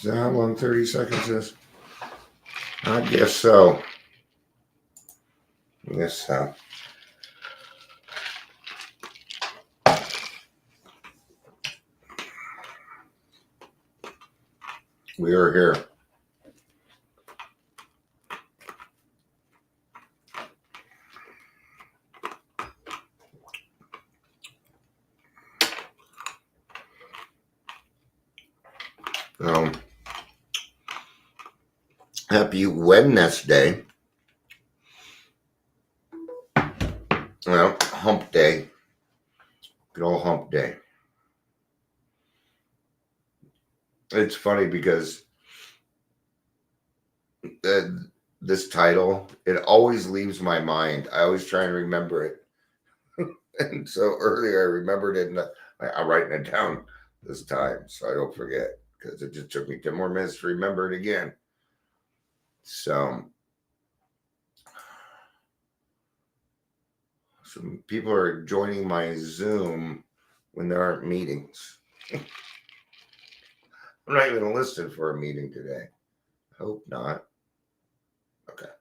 Is that how long 30 seconds is? I guess so. Yes, so. We are here. Happy Wednesday. Well, hump day. Good old hump day. It's funny because this title, it always leaves my mind. I always try and remember it. And so earlier I remembered it, and I'm writing it down this time so I don't forget, because it just took me 10 more minutes to remember it again. So some people are joining my Zoom when there aren't meetings. I'm not even listed for a meeting today. Hope not. Okay.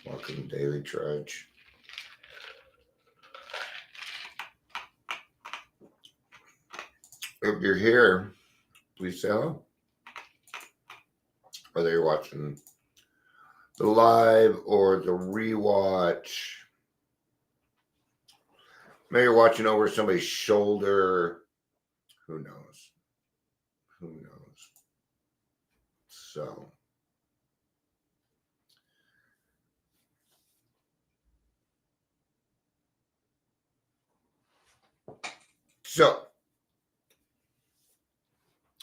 Welcome to Daily Trudge. If you're here, please say hello. Whether you're watching the live or the rewatch. Maybe you're watching over somebody's shoulder. Who knows? Who knows? So,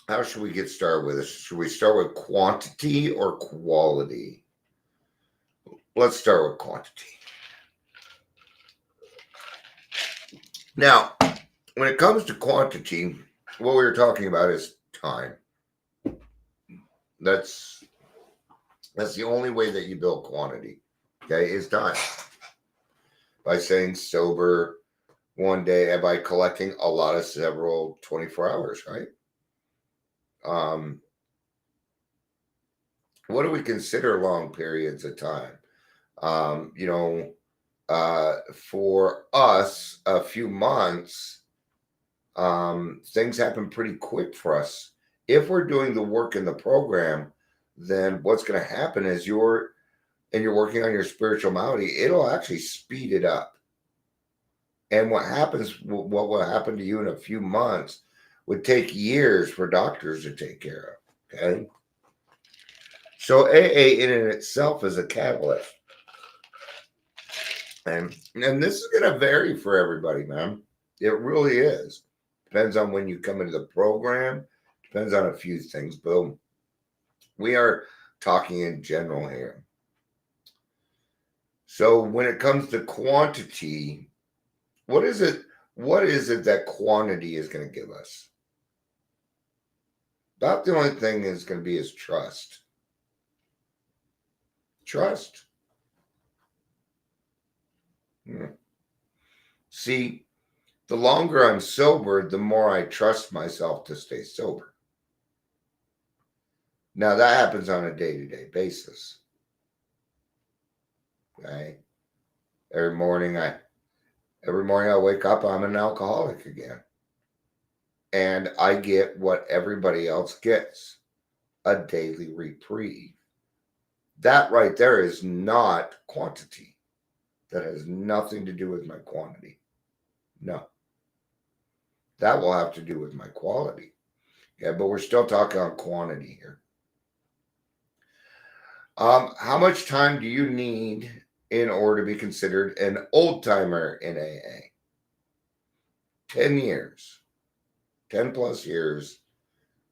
how should we get started with this? Should we start with quantity or quality? Let's start with quantity. Now, when it comes to quantity, what we were talking about is time. That's the only way that you build quantity, okay, is time. By saying sober one day and by collecting a lot of several 24 hours, right? What do we consider long periods of time? For us, a few months, things happen pretty quick for us. If we're doing the work in the program, then what's going to happen is you're working on your spirituality, it'll actually speed it up. And what will happen to you in a few months would take years for doctors to take care of. Okay. So AA in and itself is a catalyst. And this is going to vary for everybody, man. It really is. Depends on when you come into the program. Depends on a few things. Boom. We are talking in general here. So when it comes to quantity, what is it that quantity is going to give us? About the only thing is going to be is trust. Trust. See, the longer I'm sober, the more I trust myself to stay sober. Now that happens on a day-to-day basis. Okay. Every morning I wake up, I'm an alcoholic again. And I get what everybody else gets, a daily reprieve. That right there is not quantity. That has nothing to do with my quantity. No. That will have to do with my quality. Yeah, but we're still talking on quantity here. How much time do you need in order to be considered an old timer in AA? 10 years. 10 plus years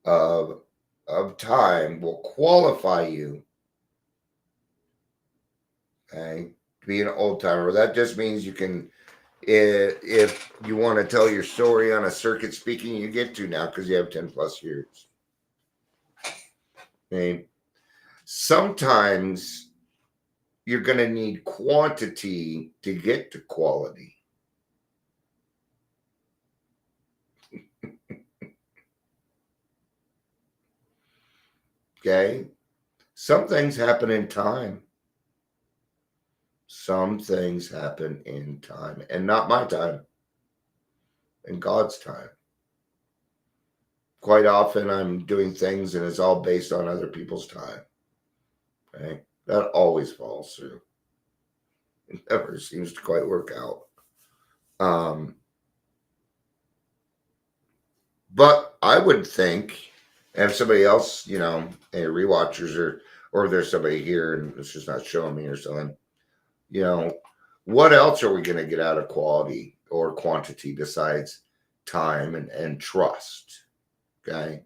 of time will qualify you, okay, to be an old timer. That just means you can, if you want to tell your story on a circuit speaking, you get to now because you have 10 plus years. Okay. Sometimes you're going to need quantity to get to quality. Okay. Some things happen in time. Some things happen in time, and not my time, in God's time. Quite often I'm doing things and it's all based on other people's time. Okay. That always falls through. It never seems to quite work out. But I would think, and if somebody else, any rewatchers or there's somebody here and it's just not showing me or something, you know, what else are we going to get out of quality or quantity besides time and trust? Okay.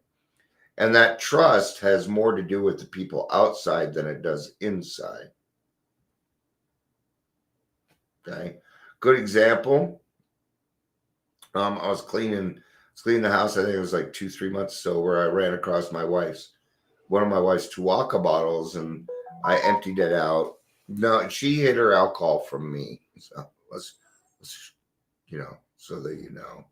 And that trust has more to do with the people outside than it does inside. Okay. Good example. I was cleaning the house. I think it was like 2-3 months so, where I ran across one of my wife's Tuaca bottles, and I emptied it out. No, she hid her alcohol from me. So let's so that you know.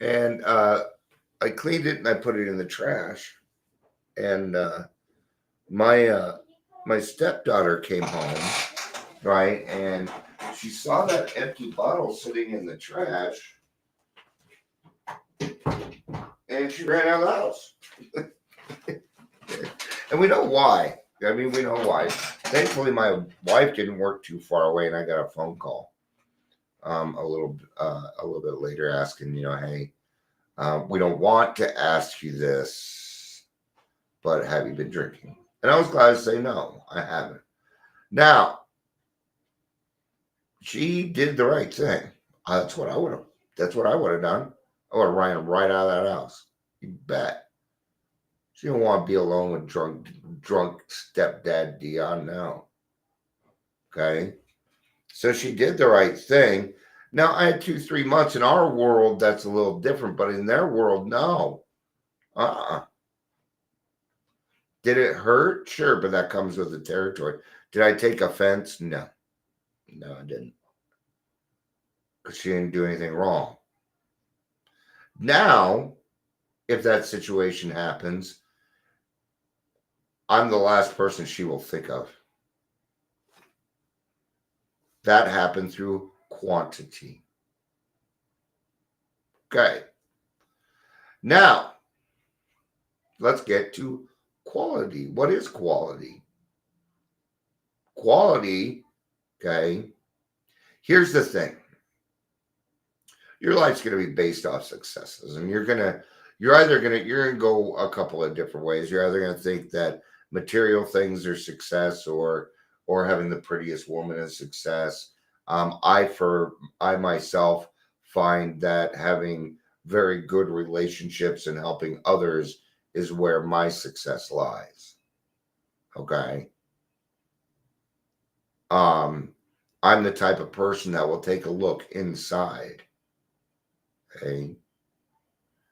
And I cleaned it and I put it in the trash. And my stepdaughter came home, right, and she saw that empty bottle sitting in the trash, and she ran out of the house. And we know why. I mean, we know why. Thankfully, my wife didn't work too far away, and I got a phone call a little bit later asking, hey, we don't want to ask you this, but have you been drinking? And I was glad to say no, I haven't. Now, she did the right thing. That's what I would have. That's what I would have done. I would have ran right out of that house. You bet. She didn't want to be alone with drunk stepdad Dion now. Okay. So she did the right thing. Now I had 2-3 months in our world. That's a little different, but in their world, no. Did it hurt? Sure, but that comes with the territory. Did I take offense? No. No, I didn't. Because she didn't do anything wrong. Now, if that situation happens, I'm the last person she will think of. That happened through quantity. Okay. Now, let's get to quality. What is quality? Quality, okay. Here's the thing. Your life's going to be based off successes, and you're going to go a couple of different ways. You're either going to think that material things are success, or having the prettiest woman is success. I myself find that having very good relationships and helping others is where my success lies. Okay. I'm the type of person that will take a look inside. Okay.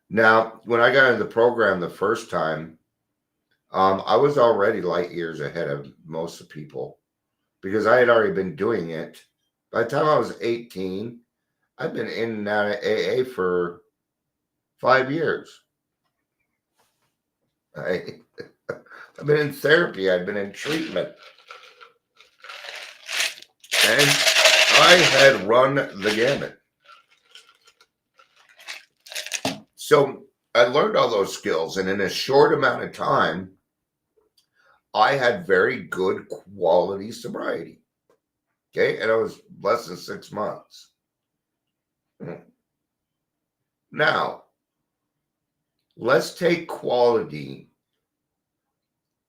Now, when I got into the program the first time, I was already light years ahead of most of the people because I had already been doing it. By the time I was 18, I've been in and out of AA for 5 years. I've been in therapy. I've been in treatment. And I had run the gamut. So I learned all those skills, and in a short amount of time, I had very good quality sobriety. Okay. And I was less than 6 months. Now, let's take quality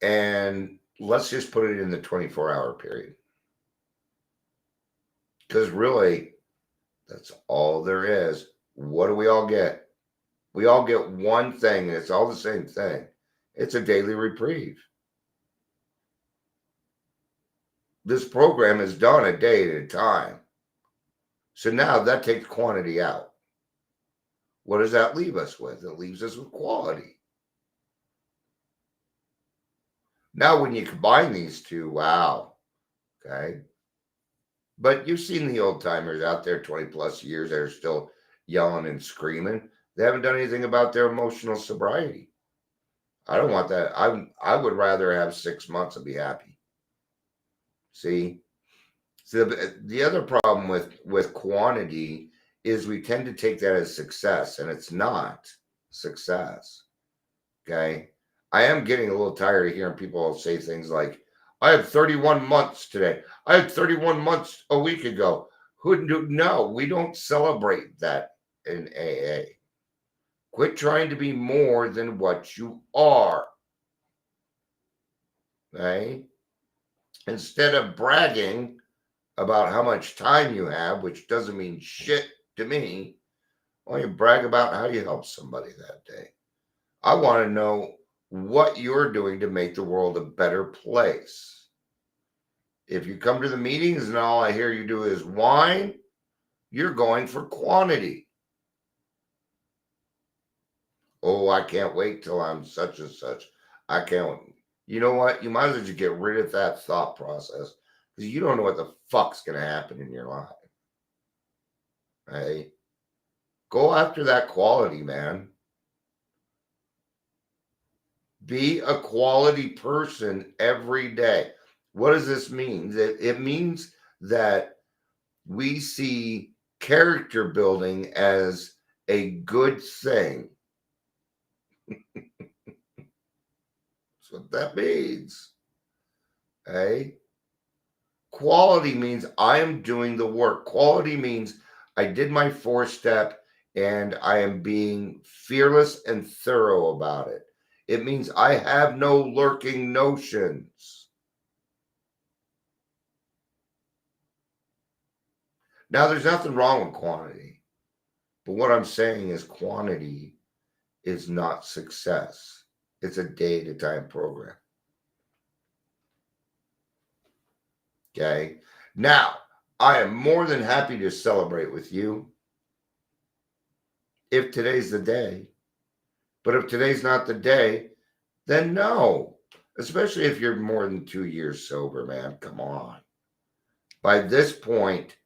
and let's just put it in the 24-hour period. Because really, that's all there is. What do we all get? We all get one thing, and it's all the same thing. It's a daily reprieve. This program is done a day at a time. So now that takes quantity out. What does that leave us with? It leaves us with quality. Now, when you combine these two, wow. Okay. But you've seen the old timers out there 20 plus years that are still yelling and screaming. They haven't done anything about their emotional sobriety. I don't want that. I would rather have 6 months and be happy. See? So the other problem with quantity is we tend to take that as success, and it's not success. Okay. I am getting a little tired of hearing people say things like, I had 31 months today. I had 31 months a week ago. Who knew? No, we don't celebrate that in AA. Quit trying to be more than what you are. Okay. Instead of bragging about how much time you have, which doesn't mean shit to me, why don't you brag about how you helped somebody that day? I want to know what you're doing to make the world a better place. If you come to the meetings and all I hear you do is whine, you're going for quantity. Oh, I can't wait till I'm such and such. I can't. You know what? You might as well just get rid of that thought process because you don't know what the fuck's going to happen in your life. Hey, go after that quality, man. Be a quality person every day. What does this mean? It means that we see character building as a good thing. That's what that means. Hey? Quality means I am doing the work. Quality means I did my 4-step and I am being fearless and thorough about it. It means I have no lurking notions. Now, there's nothing wrong with quantity, but what I'm saying is quantity is not success. It's a day-at-a-time program. Okay? Now, I am more than happy to celebrate with you if today's the day. But if today's not the day, then no. Especially if you're more than 2 years sober, man. Come on. By this point,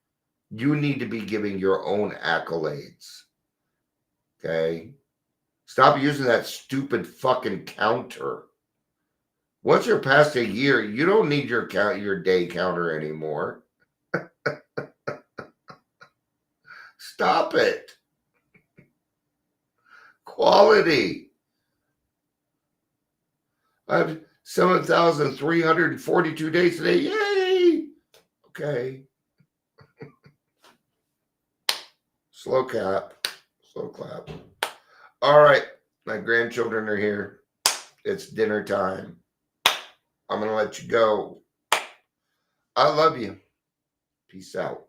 you need to be giving your own accolades. Okay? Stop using that stupid fucking counter. Once you're past a year, you don't need your day counter anymore. Stop it. Quality. I have 7,342 days today. Yay! Okay. Slow clap. Slow clap. All right. My grandchildren are here. It's dinner time. I'm going to let you go. I love you. Peace out.